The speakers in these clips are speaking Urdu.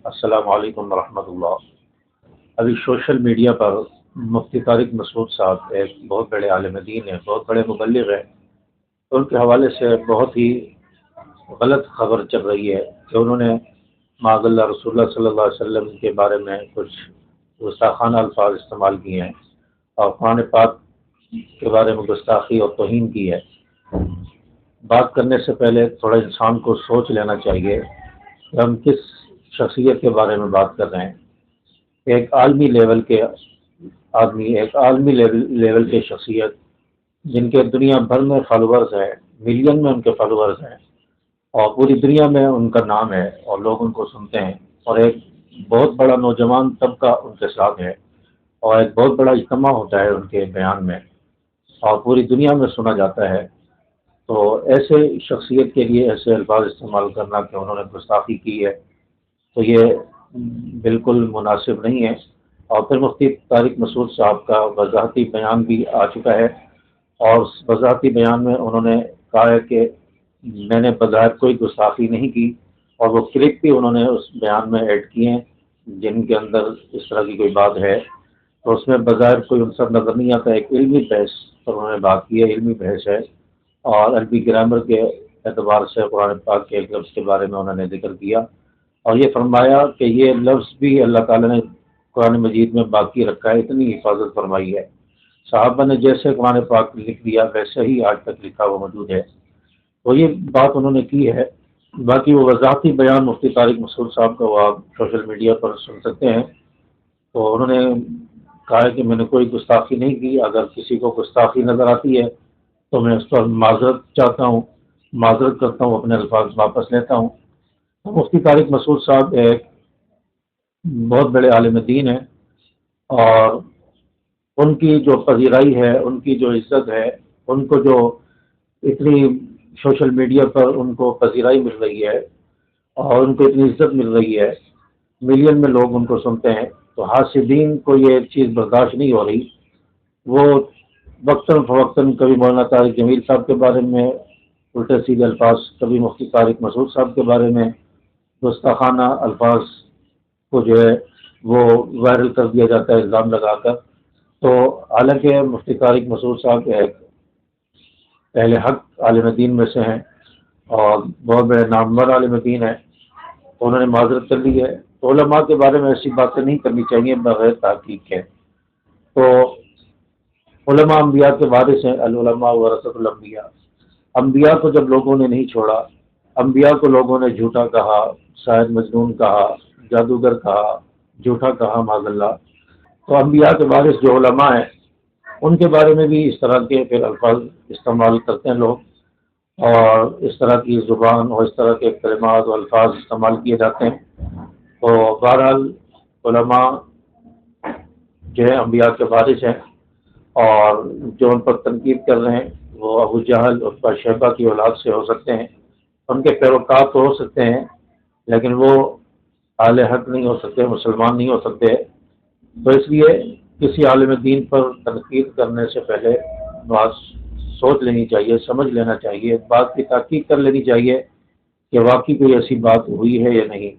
السلام علیکم ورحمۃ اللہ۔ ابھی سوشل میڈیا پر مفتی طارق مسعود صاحب ایک بہت بڑے عالم دین ہیں، بہت بڑے مبلغ ہیں، ان کے حوالے سے بہت ہی غلط خبر چل رہی ہے کہ انہوں نے معاذ اللہ رسول اللہ صلی اللہ علیہ وسلم کے بارے میں کچھ گستاخانہ الفاظ استعمال کیے ہیں اور قرآن پاک کے بارے میں گستاخی اور توہین کی ہے۔ بات کرنے سے پہلے تھوڑا انسان کو سوچ لینا چاہیے کہ ہم کس شخصیت کے بارے میں بات کر رہے ہیں۔ ایک عالمی لیول کے آدمی، ایک عالمی لیول کے شخصیت جن کے دنیا بھر میں فالوورز ہیں، ملین میں ان کے فالوورز ہیں اور پوری دنیا میں ان کا نام ہے اور لوگ ان کو سنتے ہیں، اور ایک بہت بڑا نوجوان طبقہ ان کے ساتھ ہے اور ایک بہت بڑا اجتماع ہوتا ہے ان کے بیان میں اور پوری دنیا میں سنا جاتا ہے۔ تو ایسے شخصیت کے لیے ایسے الفاظ استعمال کرنا کہ انہوں نے گستاخی کی ہے تو یہ بالکل مناسب نہیں ہے۔ اور پھر مفتی طارق مسعود صاحب کا وضاحتی بیان بھی آ چکا ہے، اور اس وضاحتی بیان میں انہوں نے کہا ہے کہ میں نے بظاہر کوئی گستاخی نہیں کی، اور وہ کلپ بھی انہوں نے اس بیان میں ایڈ کیے ہیں جن کے اندر اس طرح کی کوئی بات ہے، تو اس میں بظاہر کوئی عنصر نظر نہیں آتا۔ ایک علمی بحث پر انہوں نے بات کی ہے، علمی بحث ہے، اور عربی گرامر کے اعتبار سے قرآن پاک کے ایک لفظ کے بارے میں انہوں نے ذکر کیا اور یہ فرمایا کہ یہ لفظ بھی اللہ تعالیٰ نے قرآن مجید میں باقی رکھا ہے، اتنی حفاظت فرمائی ہے۔ صحابہ نے جیسے قرآن پاک لکھ دیا ویسے ہی آج تک لکھا ہوا موجود ہے، تو یہ بات انہوں نے کی ہے۔ باقی وہ وضاحتی بیان مفتی طارق مسعود صاحب کا وہ آپ سوشل میڈیا پر سن سکتے ہیں۔ تو انہوں نے کہا ہے کہ میں نے کوئی گستاخی نہیں کی، اگر کسی کو گستاخی نظر آتی ہے تو میں اس پر معذرت چاہتا ہوں، معذرت کرتا ہوں، اپنے الفاظ واپس لیتا ہوں۔ مفتی طارق مسعود صاحب ایک بہت بڑے عالم دین ہیں، اور ان کی جو پذیرائی ہے، ان کی جو عزت ہے، ان کو جو اتنی سوشل میڈیا پر ان کو پذیرائی مل رہی ہے اور ان کو اتنی عزت مل رہی ہے، ملین میں لوگ ان کو سنتے ہیں، تو حاسدین کو یہ چیز برداشت نہیں ہو رہی۔ وہ وقتاً فوقتاً کبھی مولانا طارق جمیل صاحب کے بارے میں الٹے سیدھے الفاظ، کبھی مفتی طارق مسعود صاحب کے بارے میں گستاخانہ الفاظ کو جو ہے وہ وائرل کر دیا جاتا ہے الزام لگا کر۔ تو حالانکہ مفتی طارق مسعود صاحب ایک اہل حق عالم دین میں سے ہیں اور بہت بڑے نامور عالم دین ہیں، تو انہوں نے معذرت کر لی ہے۔ تو علماء کے بارے میں ایسی باتیں نہیں کرنی چاہیے بغیر تحقیق کے۔ تو علماء انبیاء کے وارث ہیں، العلماء ورثۃ الانبیاء۔ انبیاء کو جب لوگوں نے نہیں چھوڑا، انبیاء کو لوگوں نے جھوٹا کہا، شاعر مجنون کہا، جادوگر کہا، جھوٹا کہا معاذ اللہ، تو انبیاء کے وارث جو علماء ہیں ان کے بارے میں بھی اس طرح کے پھر الفاظ استعمال کرتے ہیں لوگ، اور اس طرح کی زبان اور اس طرح کے کلمات و الفاظ استعمال کیے جاتے ہیں۔ تو بہرحال علماء جو ہے انبیاء کے وارث ہیں، اور جو ان پر تنقید کر رہے ہیں وہ ابو جہل اور شیبہ کی اولاد سے ہو سکتے ہیں، ان کے پیروکار تو ہو سکتے ہیں لیکن وہ اہل حق نہیں ہو سکتے، مسلمان نہیں ہو سکتے۔ تو اس لیے کسی عالم دین پر تنقید کرنے سے پہلے بات سوچ لینی چاہیے، سمجھ لینا چاہیے، بات کی تحقیق کر لینی چاہیے کہ واقعی کوئی ایسی بات ہوئی ہے یا نہیں۔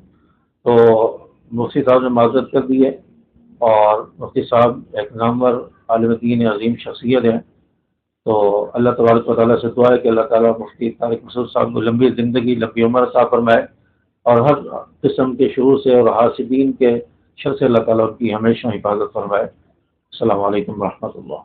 تو مفتی صاحب نے معذرت کر دی ہے، اور مفتی صاحب ایک نامور عالم دین عظیم شخصیت ہیں۔ تو اللہ تبارک و تعالیٰ سے دعا ہے کہ اللہ تعالیٰ مفتی طارق مسعود صاحب کو لمبی زندگی، لمبی عمر عطا فرمائے، اور ہر قسم کے شرور سے اور حاسدین کے شر سے اللہ تعالیٰ ان کی ہمیشہ حفاظت فرمائے۔ السلام علیکم ورحمۃ اللہ۔